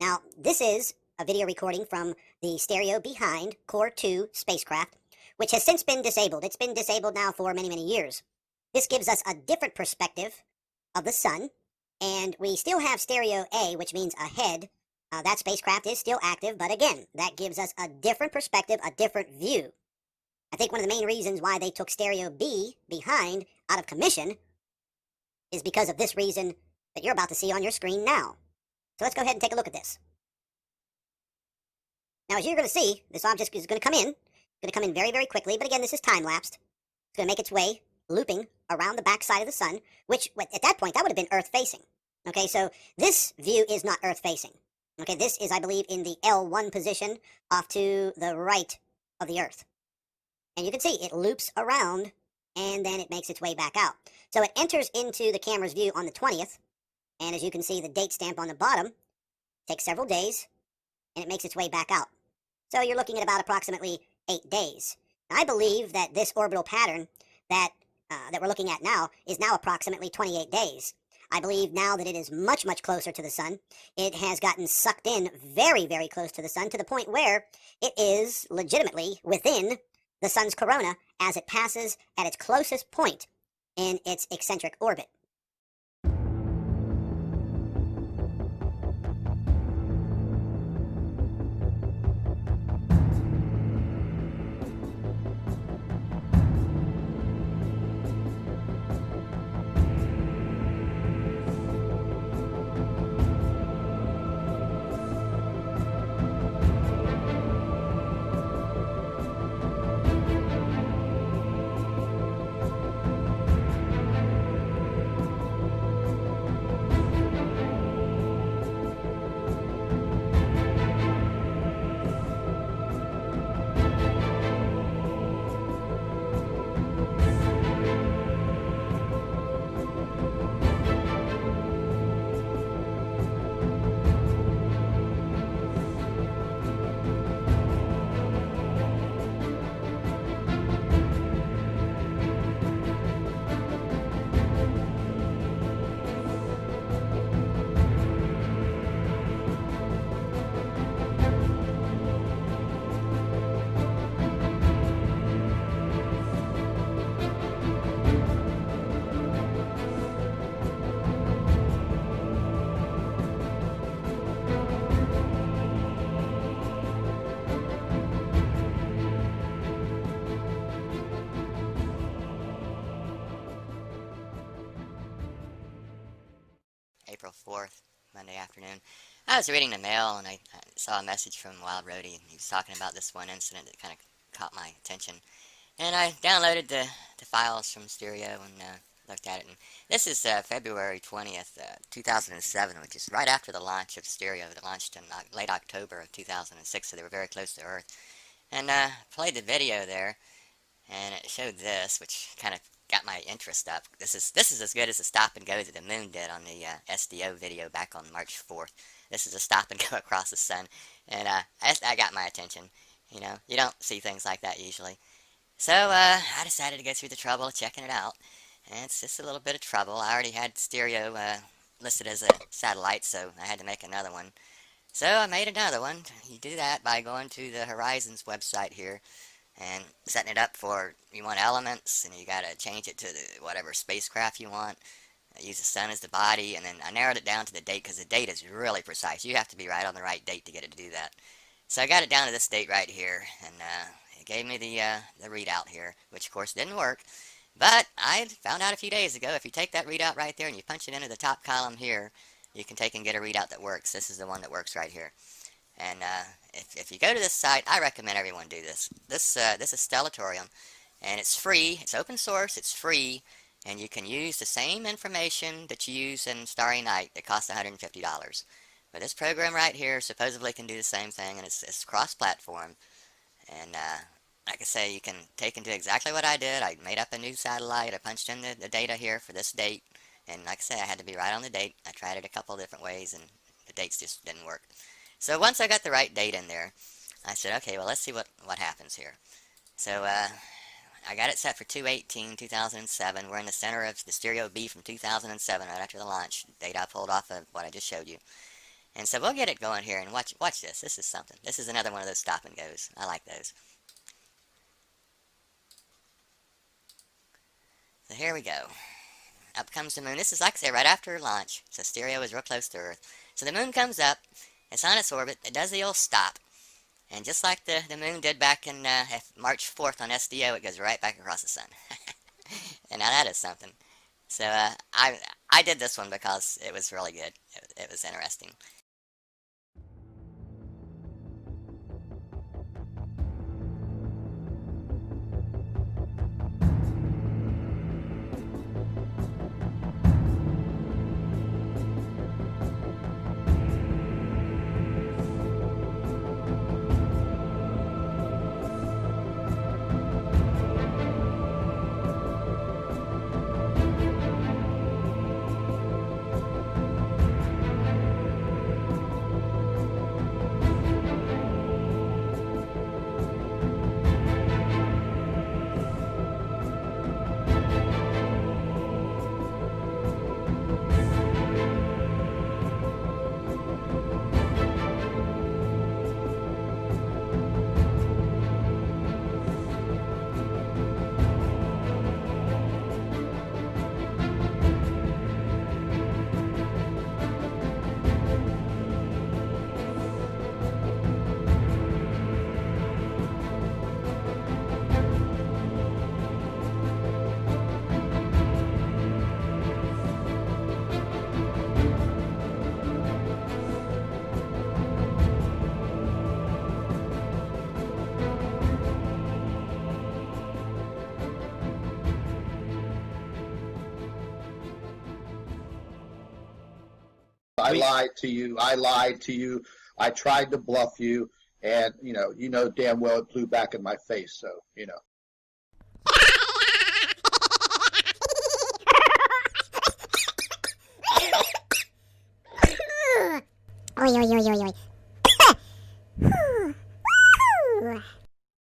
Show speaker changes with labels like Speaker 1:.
Speaker 1: Now, this is a video recording from the stereo behind Core 2 spacecraft, which has since been disabled. It's been disabled now for many, many years. This gives us a different perspective of the sun, and we still have stereo A, which means ahead. That spacecraft is still active, but again, that gives us a different perspective, a different view. I think one of the main reasons why they took stereo B behind out of commission is because of this reason that you're about to see on your screen now. So let's go ahead and take a look at this. Now, as you're going to see, this object is going to come in. It's going to come in very, very quickly, but again, this is time-lapsed. It's going to make its way, looping around the back side of the sun, which, at that point, that would have been Earth-facing. Okay, so this view is not Earth-facing. Okay, this is, I believe, in the L1 position off to the right of the Earth. And you can see it loops around, and then it makes its way back out. So it enters into the camera's view on the 20th, and as you can see, the date stamp on the bottom takes several days, and it makes its way back out. So you're looking at about approximately 8 days. Now, I believe that this orbital pattern that we're looking at now is now approximately 28 days. I believe now that it is much, much closer to the sun. It has gotten sucked in very, very close to the sun, to the point where it is legitimately within the sun's corona as it passes at its closest point in its eccentric orbit.
Speaker 2: April 4th, Monday afternoon. I was reading the mail and I saw a message from Wild Roadie, and he was talking about this one incident that kind of caught my attention. And I downloaded the files from Stereo and looked at it. And this is February 20th, 2007, which is right after the launch of Stereo. It launched in late October of 2006, so they were very close to Earth. And played the video there, and it showed this, which kind of got my interest up. This is as good as the stop and go that the moon did on the SDO video back on March 4th. This is a stop and go across the sun, and that got my attention. You know, you don't see things like that usually. So I decided to go through the trouble of checking it out, and it's just a little bit of trouble. I already had Stereo listed as a satellite, so I had to make another one. So I made another one. You do that by going to the Horizons website here and setting it up for, you want elements, and you gotta change it to whatever spacecraft you want. Use the sun as the body, and then I narrowed it down to the date because the date is really precise. You have to be right on the right date to get it to do that. So I got it down to this date right here, and it gave me the readout here, which of course didn't work. But I found out a few days ago, if you take that readout right there and you punch it into the top column here, you can take and get a readout that works. This is the one that works right here. And if you go to this site, I recommend everyone do this. This is Stellatorium, and it's free. It's open source. It's free, and you can use the same information that you use in Starry Night. It costs $150. But this program right here supposedly can do the same thing, and it's cross-platform. And like I say, you can take and do exactly what I did. I made up a new satellite. I punched in the data here for this date, and like I say, I had to be right on the date. I tried it a couple different ways, and the dates just didn't work. So once I got the right date in there, I said, okay, well, let's see what happens here. So I got it set for 2/18/2007. We're in the center of the Stereo B from 2007, right after the launch. Date I pulled off of what I just showed you. And so we'll get it going here, and watch this. This is something. This is another one of those stop and goes. I like those. So here we go. Up comes the moon. This is, like I say, right after launch, so stereo is real close to Earth. So the moon comes up. It's on its orbit. It does the old stop. And just like the moon did back in March 4th on SDO, it goes right back across the sun. And now that is something. So I did this one because it was really good. It was interesting.
Speaker 3: I lied to you. I lied to you. I tried to bluff you, and you know damn well it blew back in my face. So
Speaker 4: Oi, oi, oi, oi, oi.